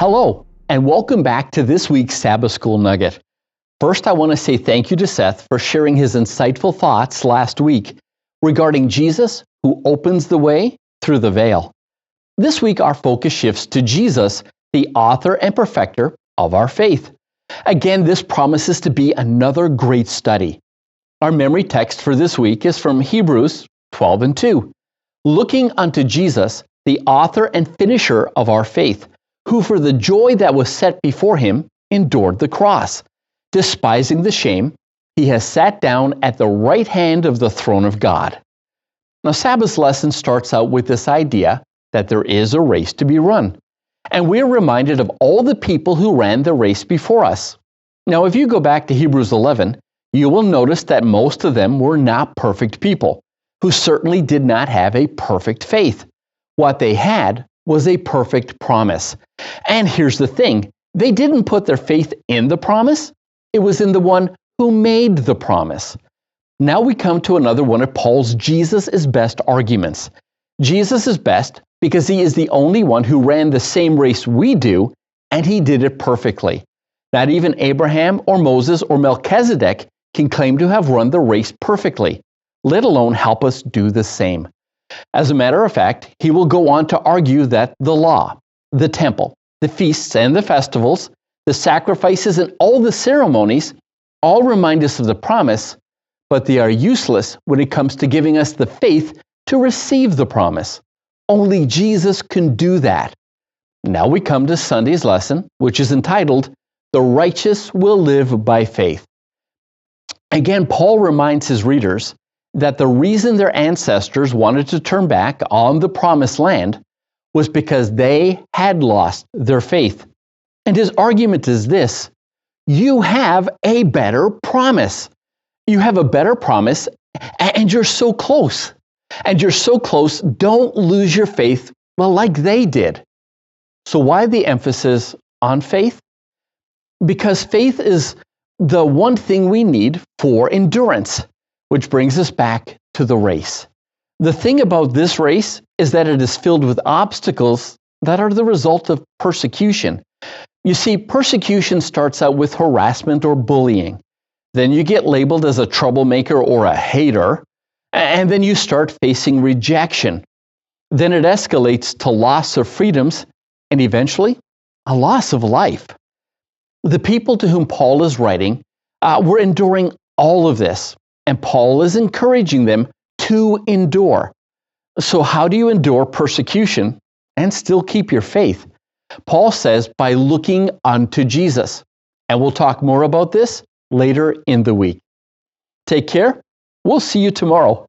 Hello, and welcome back to this week's Sabbath School Nugget. First, I want to say thank you to Seth for sharing his insightful thoughts last week regarding Jesus who opens the way through the veil. This week, our focus shifts to Jesus, the author and perfecter of our faith. Again, this promises to be another great study. Our memory text for this week is from Hebrews 12:2. Looking unto Jesus, the author and finisher of our faith, who for the joy that was set before him endured the cross. Despising the shame, he has sat down at the right hand of the throne of God. Now, Sabbath's lesson starts out with this idea that there is a race to be run. And we're reminded of all the people who ran the race before us. Now, if you go back to Hebrews 11, you will notice that most of them were not perfect people, who certainly did not have a perfect faith. What they had was a perfect promise. And here's the thing, they didn't put their faith in the promise, it was in the one who made the promise. Now we come to another one of Paul's Jesus is best arguments. Jesus is best because he is the only one who ran the same race we do, and he did it perfectly. Not even Abraham or Moses or Melchizedek can claim to have run the race perfectly, let alone help us do the same. As a matter of fact, he will go on to argue that the law, the temple, the feasts and the festivals, the sacrifices and all the ceremonies all remind us of the promise, but they are useless when it comes to giving us the faith to receive the promise. Only Jesus can do that. Now we come to Sunday's lesson, which is entitled, The Righteous Will Live by Faith. Again, Paul reminds his readers that the reason their ancestors wanted to turn back on the promised land was because they had lost their faith. And his argument is this: you have a better promise. You have a better promise, and you're so close. And you're so close, don't lose your faith, like they did. So why the emphasis on faith? Because faith is the one thing we need for endurance. Which brings us back to the race. The thing about this race is that it is filled with obstacles that are the result of persecution. You see, persecution starts out with harassment or bullying. Then you get labeled as a troublemaker or a hater, and then you start facing rejection. Then it escalates to loss of freedoms, and eventually, a loss of life. The people to whom Paul is writing were enduring all of this. And Paul is encouraging them to endure. So how do you endure persecution and still keep your faith? Paul says by looking unto Jesus. And we'll talk more about this later in the week. Take care. We'll see you tomorrow.